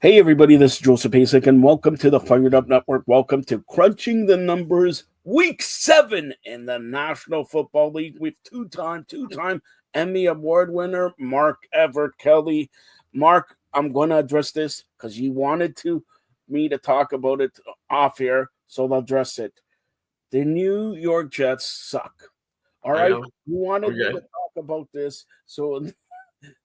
Hey everybody, this is Joseph Pasek, and welcome to the Fired Up Network. Welcome to Crunching the Numbers, Week 7 in the National Football League with two-time Emmy Award winner Mark Everett Kelly. Mark, I'm going to address this because you wanted me to talk about it off here, so I'll address it. The New York Jets suck. All right, you wanted me to talk about this, so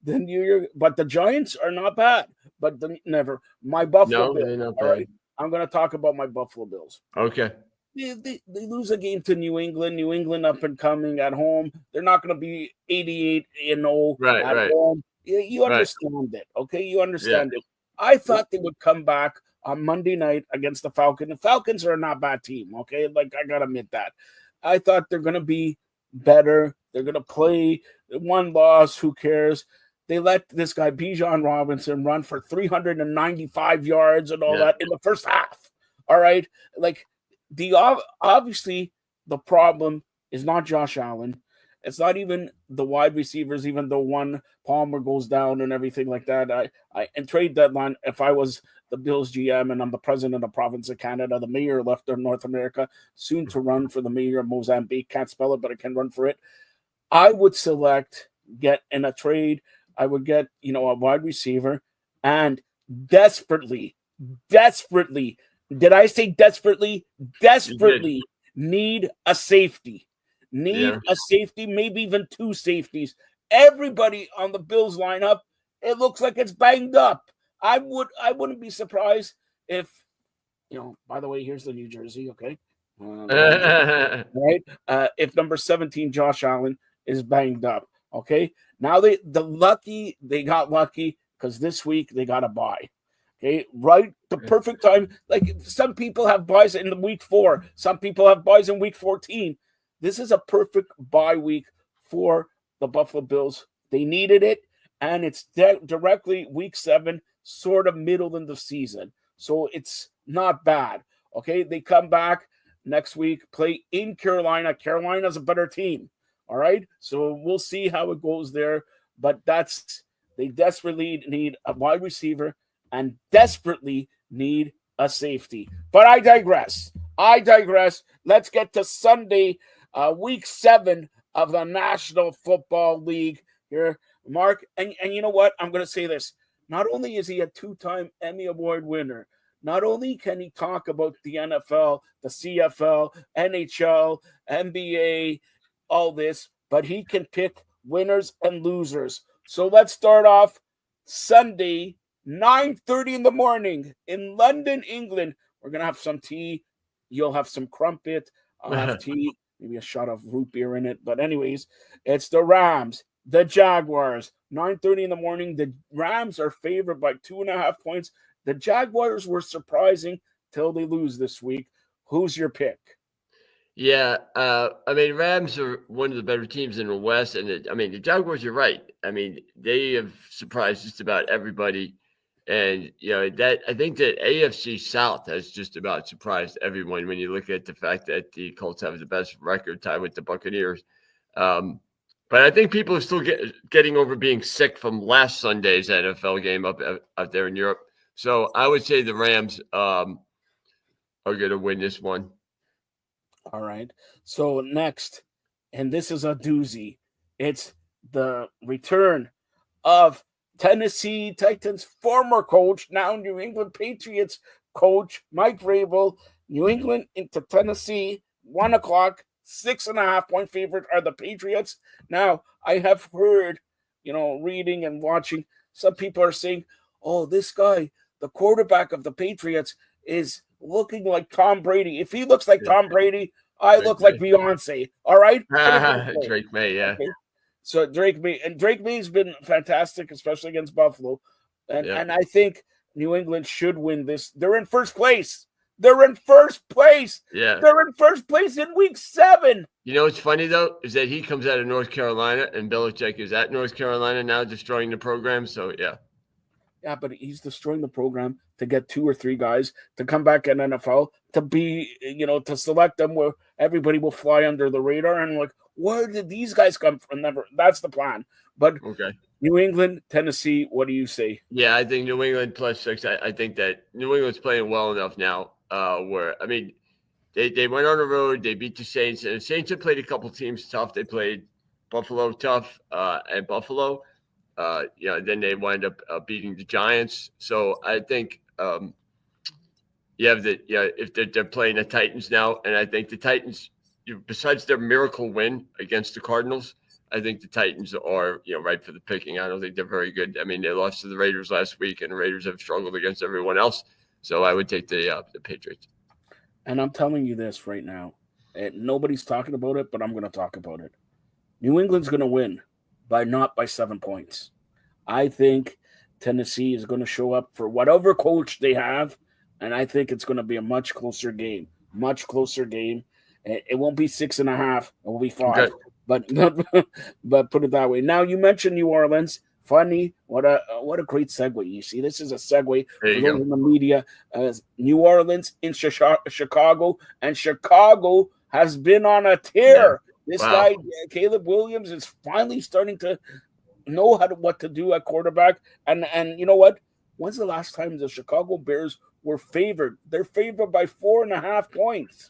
the New York, but the Giants are not bad. But never my Buffalo No, Bills. they're not All bad. right, I'm going to talk about my Buffalo Bills. Okay. They lose a game to New England. New England up and coming at home. They're not going to be 88-0 at Right. home. You Right. understand it, okay? You Yeah. understand it. I thought they would come back on Monday night against the Falcons. The Falcons are a not bad team, okay? Like, I got to admit that. I thought they're going to be better. They're going to play one loss. Who cares? They let this guy Bijan Robinson run for 395 yards and all that in the first half. All right, like obviously the problem is not Josh Allen. It's not even the wide receivers, even though one Palmer goes down and everything like that. I and trade deadline, if I was the Bills GM and I'm the president of the province of Canada, the mayor left of North America, soon to run for the mayor of Mozambique. Can't spell it, but I can run for it. I would get in a trade. I would get, a wide receiver and desperately, did I say desperately? Desperately need a safety. Need a safety, maybe even two safeties. Everybody on the Bills lineup, it looks like it's banged up. I wouldn't be surprised if, by the way, here's the New Jersey, okay? Right? If number 17, Josh Allen, is banged up. Okay. Now they got lucky because this week they got a bye. Okay, right? The perfect time. Like some people have buys in the week 4, some people have buys in week 14. This is a perfect bye week for the Buffalo Bills. They needed it, and it's directly week 7, sort of middle in the season. So it's not bad. Okay, they come back next week, play in Carolina. Carolina's a better team. All right. So we'll see how it goes there. But they desperately need a wide receiver and desperately need a safety. But I digress. Let's get to Sunday, week 7 of the National Football League here, Mark. And you know what? I'm going to say this. Not only is he a 2-time Emmy Award winner, not only can he talk about the NFL, the CFL, NHL, NBA, all this, but he can pick winners and losers. So let's start off Sunday, 9:30 in the morning in London, England. We're going to have some tea. You'll have some crumpet. I'll have tea, maybe a shot of root beer in it. But anyways, it's the Rams, the Jaguars, 9:30 in the morning. The Rams are favored by 2.5 points. The Jaguars were surprising till they lose this week. Who's your pick? Yeah, Rams are one of the better teams in the West, and the Jaguars. You're right. They have surprised just about everybody, and I think that AFC South has just about surprised everyone when you look at the fact that the Colts have the best record tied with the Buccaneers. But I think people are still getting over being sick from last Sunday's NFL game up out there in Europe. So I would say the Rams are going to win this one. All right. So next, and this is a doozy. It's the return of Tennessee Titans former coach, now New England Patriots coach, Mike Vrabel. New England into Tennessee, 1 o'clock, 6.5 point favorite are the Patriots. Now, I have heard, reading and watching, some people are saying, oh, this guy, the quarterback of the Patriots, is looking like Tom Brady. If he looks like Tom Brady, I look like Beyonce. All right? Drake May, yeah. Okay. So Drake May's been fantastic, especially against Buffalo. And I think New England should win this. They're in first place. Yeah. They're in first place in week 7. You know what's funny, though, is that he comes out of North Carolina, and Belichick is at North Carolina now, destroying the program. So, yeah. Yeah, but he's destroying the program to get 2 or 3 guys to come back in NFL, to be, to select them where everybody will fly under the radar. And like, where did these guys come from? Never. That's the plan. But New England, Tennessee. What do you say? Yeah, I think New England +6. I think that New England's playing well enough now. Where I mean, they went on the road. They beat the Saints, and the Saints have played a couple teams tough. They played Buffalo tough, and Buffalo. Then they wind up beating the Giants. So I think you have if they're playing the Titans now, and I think the Titans, besides their miracle win against the Cardinals, I think the Titans are right for the picking. I don't think they're very good. I mean, they lost to the Raiders last week, and the Raiders have struggled against everyone else. So I would take the Patriots. And I'm telling you this right now, and nobody's talking about it, but I'm going to talk about it. New England's going to win, not by 7 points. I think Tennessee is going to show up for whatever coach they have, and I think it's going to be a much closer game. It won't be 6.5. It will be 5. Okay. But put it that way. Now, you mentioned New Orleans. Funny, what a great segue. You see, this is a segue for those in the media. New Orleans in Chicago, and Chicago has been on a tear. Yeah. This guy, Caleb Williams, is finally starting to know what to do at quarterback. And you know what? When's the last time the Chicago Bears were favored? They're favored by 4.5 points.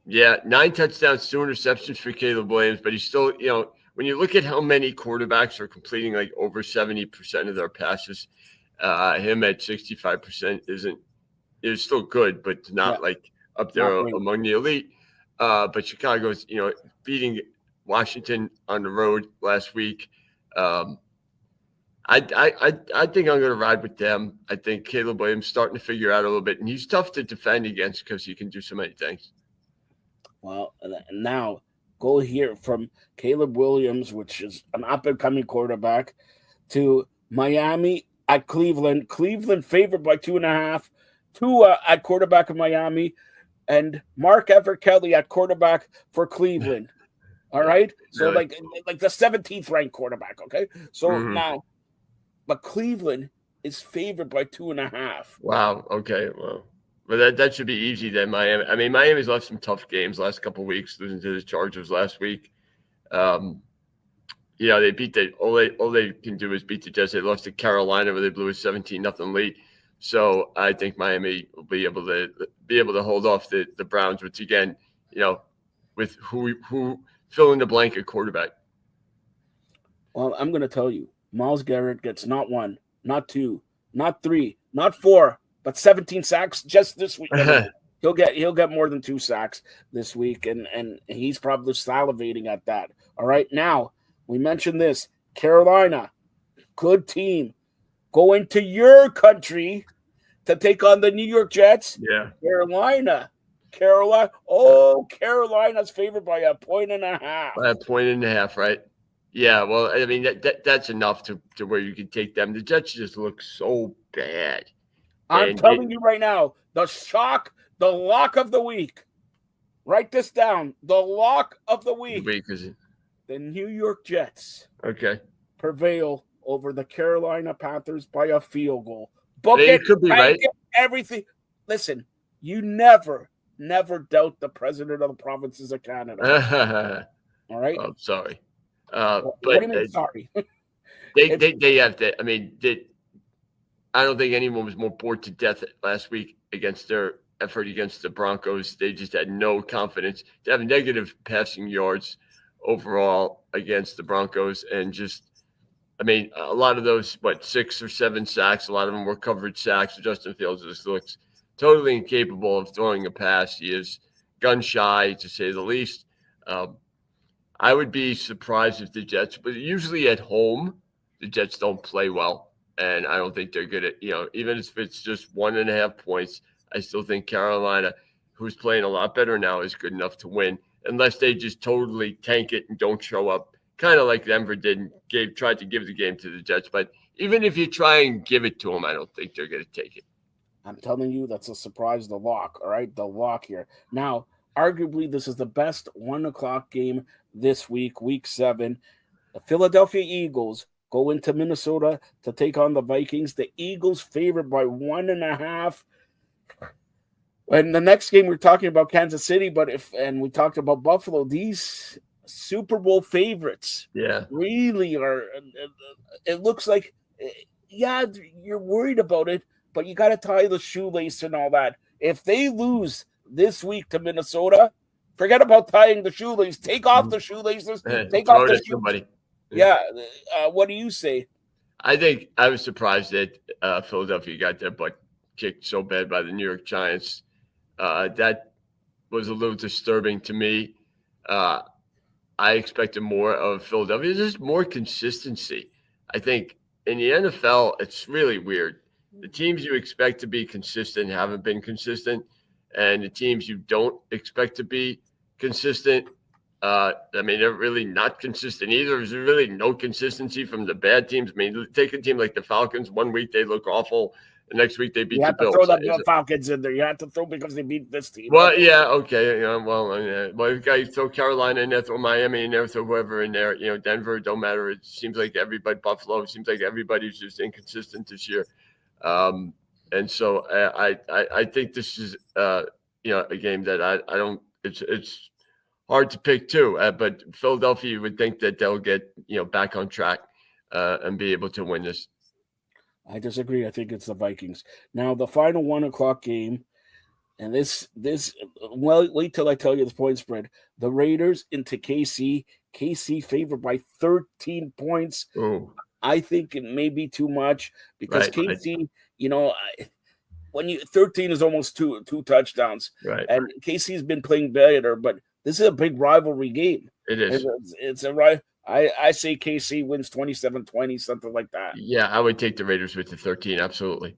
Yeah, 9 touchdowns, 2 interceptions for Caleb Williams, but he's still, when you look at how many quarterbacks are completing like over 70% of their passes, him at 65% is still good, but not like up there among the elite. But Chicago's, beating Washington on the road last week. I think I'm going to ride with them. I think Caleb Williams starting to figure out a little bit, and he's tough to defend against because he can do so many things. Well, now go here from Caleb Williams, which is an up-and-coming quarterback, to Miami at Cleveland. Cleveland favored by 2.5. Tua at quarterback of Miami, and Mark Everett Kelly at quarterback for Cleveland. All right? So like the 17th ranked quarterback, okay? So now, but Cleveland is favored by 2.5. Wow. Okay. Well. But that should be easy then, Miami. I mean, Miami's left some tough games last couple of weeks, losing to the Chargers last week. They beat all they can do is beat the Jets. They lost to Carolina where they blew a 17-0 lead. So I think Miami will be able to hold off the Browns, which again, with who fill in the blank at quarterback. Well, I'm going to tell you, Myles Garrett gets not 1, not 2, not 3, not 4. But 17 sacks just this week. He'll get more than 2 sacks this week, and he's probably salivating at that. All right, now we mentioned this. Carolina, good team, going to your country to take on the New York Jets. Yeah, Carolina. Oh, Carolina's favored by 1.5 points. By 1.5 points, right? Yeah. Well, I mean that's enough to where you can take them. The Jets just look so bad. I'm telling you right now, the lock of the week. Write this down. The lock of the week. The New York Jets. Okay. Prevail over the Carolina Panthers by a field goal. Book it could be right. Everything. Listen, you never doubt the president of the provinces of Canada. All right. I'm sorry. What do you mean sorry? They have to. I mean, I don't think anyone was more bored to death last week against their effort against the Broncos. They just had no confidence. They have negative passing yards overall against the Broncos. And a lot of those, 6 or 7 sacks, a lot of them were coverage sacks. Justin Fields just looks totally incapable of throwing a pass. He is gun shy, to say the least. I would be surprised if the Jets, but usually at home, the Jets don't play well. And I don't think they're good at, even if it's just 1.5 points, I still think Carolina, who's playing a lot better now, is good enough to win, unless they just totally tank it and don't show up, kind of like Denver did and tried to give the game to the Jets. But even if you try and give it to them, I don't think they're going to take it. I'm telling you, that's a surprise, the lock, all right? The lock here. Now, arguably, this is the best 1:00 game this week, week 7. The Philadelphia Eagles go into Minnesota to take on the Vikings. The Eagles favored by 1.5. And the next game, we're talking about Kansas City, and we talked about Buffalo. These Super Bowl favorites. Yeah. Really are. It looks like, yeah, you're worried about it, but you got to tie the shoelace and all that. If they lose this week to Minnesota, forget about tying the shoelace. Take off the shoelaces. Take off Throw it the at shoes. somebody. Yeah. What do you say? I think I was surprised that Philadelphia got their butt kicked so bad by the New York Giants. That was a little disturbing to me. I expected more of Philadelphia. There's just more consistency. I think in the NFL, it's really weird. The teams you expect to be consistent haven't been consistent, and the teams you don't expect to be consistent, I mean, they're really not consistent either. There's really no consistency from the bad teams. I mean, take a team like the Falcons. One week they look awful. The next week they beat You the have to Bills. throw the Falcons in there. You have to throw because they beat this team. Well, yeah, okay. Well, you guys throw Carolina in there, throw Miami in there, throw whoever in there. Denver, don't matter. It seems like everybody, Buffalo, it seems like everybody's just inconsistent this year. And so I think this is, a game that I don't. It's hard to pick too. But Philadelphia, you would think that they'll get back on track and be able to win this. I disagree. I think it's the Vikings. Now the final 1:00 game, and this well, wait till I tell you the point spread. The Raiders into KC. KC favored by 13 points. Ooh. I think it may be too much because Right, KC, when 13 is almost two touchdowns, right? And KC's been playing better, but this is a big rivalry game. It is. It's a right. I say KC wins 27-20, something like that. Yeah, I would take the Raiders with the 13. Absolutely.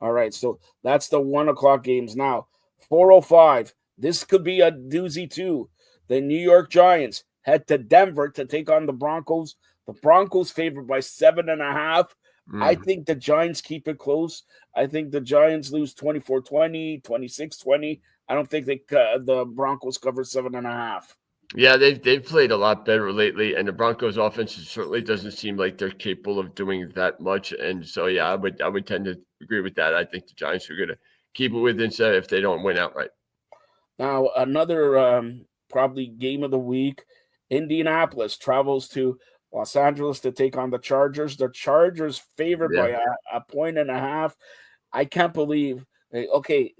All right, so that's the 1:00 games. Now 4:05. This could be a doozy too. The New York Giants head to Denver to take on the Broncos. The Broncos favored by 7.5. I think the Giants keep it close. I think the Giants lose 24-20, 26-20. I don't think the Broncos cover 7.5. Yeah, they've played a lot better lately, and the Broncos' offense certainly doesn't seem like they're capable of doing that much. And so, yeah, I would tend to agree with that. I think the Giants are going to keep it within 7 if they don't win outright. Now, another probably game of the week: Indianapolis travels to Los Angeles to take on the Chargers. The Chargers favored by a 1.5. I can't believe. Okay,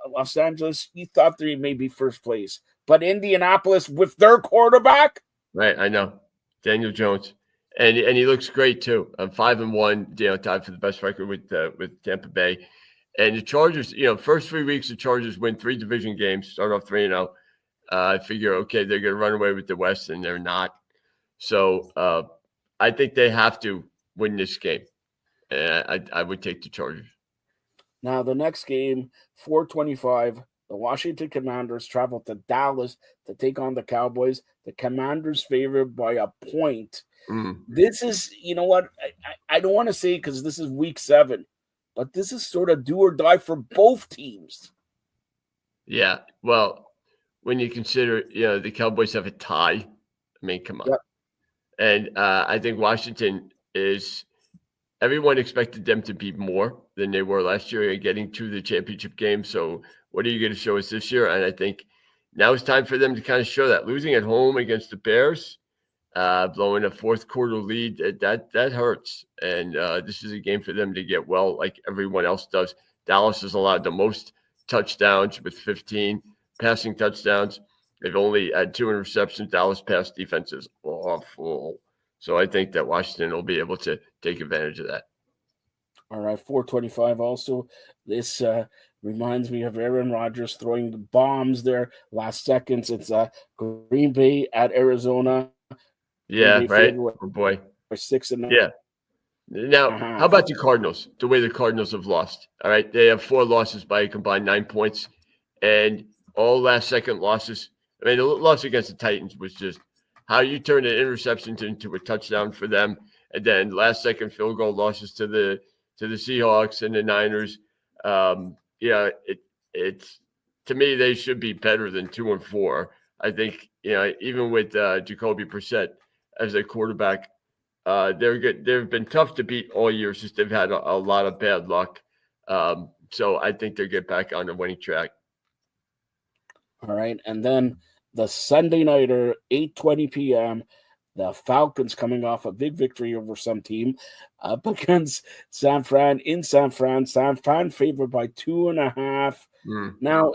Los Angeles, you thought they may be first place, but Indianapolis with their quarterback, right? I know, Daniel Jones, and he looks great too. 5-1, tied for the best record with Tampa Bay, and the Chargers. First 3 weeks the Chargers win 3 division games, start off 3-0. I figure, okay, they're going to run away with the West, and they're not. So I think they have to win this game. I would take the Chargers. Now, the next game, 4:25, the Washington Commanders travel to Dallas to take on the Cowboys. The Commanders favored by a point. This is, you know what? I don't want to say because this is week 7, but this is sort of do or die for both teams. Yeah. Well, when you consider, the Cowboys have a tie, I mean, come on. Yep. And I think Washington is – everyone expected them to be more than they were last year and getting to the championship game. So what are you going to show us this year? And I think now it's time for them to kind of show that. Losing at home against the Bears, blowing a fourth quarter lead, that hurts. And this is a game for them to get well like everyone else does. Dallas has allowed the most touchdowns with 15 passing touchdowns. They've only had 2 interceptions. Dallas pass defense is awful. So I think that Washington will be able to take advantage of that. All right, 4:25 also. This reminds me of Aaron Rodgers throwing the bombs there last seconds. It's Green Bay at Arizona. Yeah, right? Oh, boy. For 6-0. Yeah. Now, how about the Cardinals? The way the Cardinals have lost. All right, they have 4 losses by a combined 9 points. And all last-second losses. I mean, the loss against the Titans was just how you turn an interception into a touchdown for them, and then last-second field goal losses to the Seahawks and the Niners. It's to me they should be better than 2-4. I think even with Jacoby Brissett as a quarterback, they're good. They've been tough to beat all year since they've had a lot of bad luck. So I think they'll get back on the winning track. All right, and then the Sunday nighter, 8:20 p.m. The Falcons coming off a big victory over some team up against San Fran in San Fran. San Fran favored by 2.5. Now,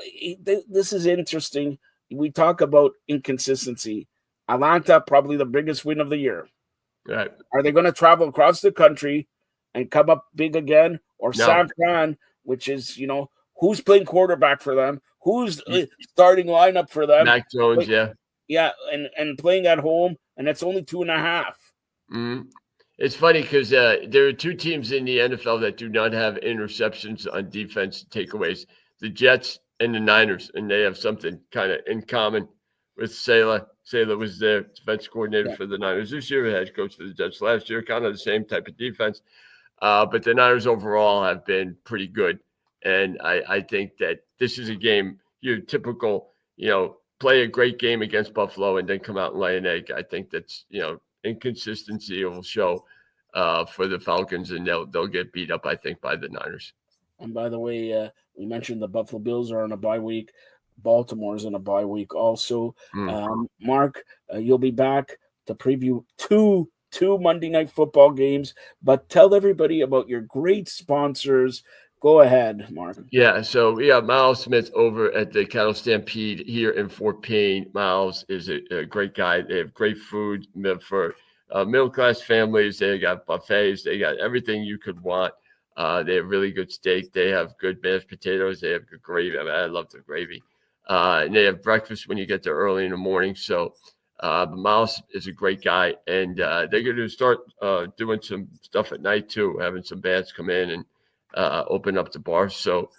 this is interesting. We talk about inconsistency. Atlanta, probably the biggest win of the year. Right. Are they going to travel across the country and come up big again? Or No. San Fran, which is, who's playing quarterback for them? Who's starting lineup for them? Mac Jones, yeah. Yeah, and playing at home, and it's only 2.5. It's funny because there are two teams in the NFL that do not have interceptions on defense takeaways: the Jets and the Niners, and they have something kind of in common with Saleh. Saleh was the defense coordinator for the Niners this year, head coach for the Jets last year, kind of the same type of defense. But the Niners overall have been pretty good, and I think that this is a game, your typical, play a great game against Buffalo and then come out and lay an egg. I think that's, inconsistency will show for the Falcons, and they'll get beat up, I think, by the Niners. And by the way, we mentioned the Buffalo Bills are on a bye week. Baltimore's in a bye week also. Mark, you'll be back to preview two Monday Night Football games, but tell everybody about your great sponsors. Go ahead, Mark. Yeah, so we have Miles Smith over at the Cattle Stampede here in Fort Payne. Miles is a great guy. They have great food for middle-class families. They got buffets. They got everything you could want. They have really good steak. They have good mashed potatoes. They have good gravy. I mean, I love the gravy. And they have breakfast when you get there early in the morning. So Miles is a great guy. And they're going to start doing some stuff at night, too, having some bands come in and open up the bar. So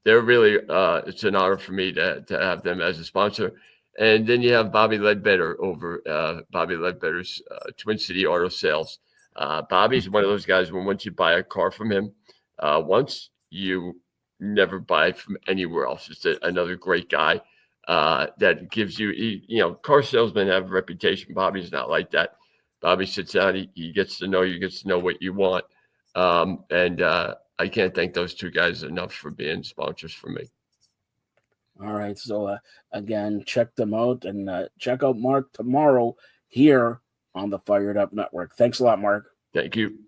they're really, it's an honor for me to have them as a sponsor. And then you have Bobby Ledbetter over Bobby Ledbetter's Twin City Auto Sales. Bobby's one of those guys when once you buy a car from him, once you never buy from anywhere else. It's another great guy that gives you, car salesmen have a reputation. Bobby's not like that. Bobby sits down, he gets to know you, gets to know what you want. And I can't thank those two guys enough for being sponsors for me. All right. So, again, check them out and check out Mark tomorrow here on the Fired Up Network. Thanks a lot, Mark. Thank you.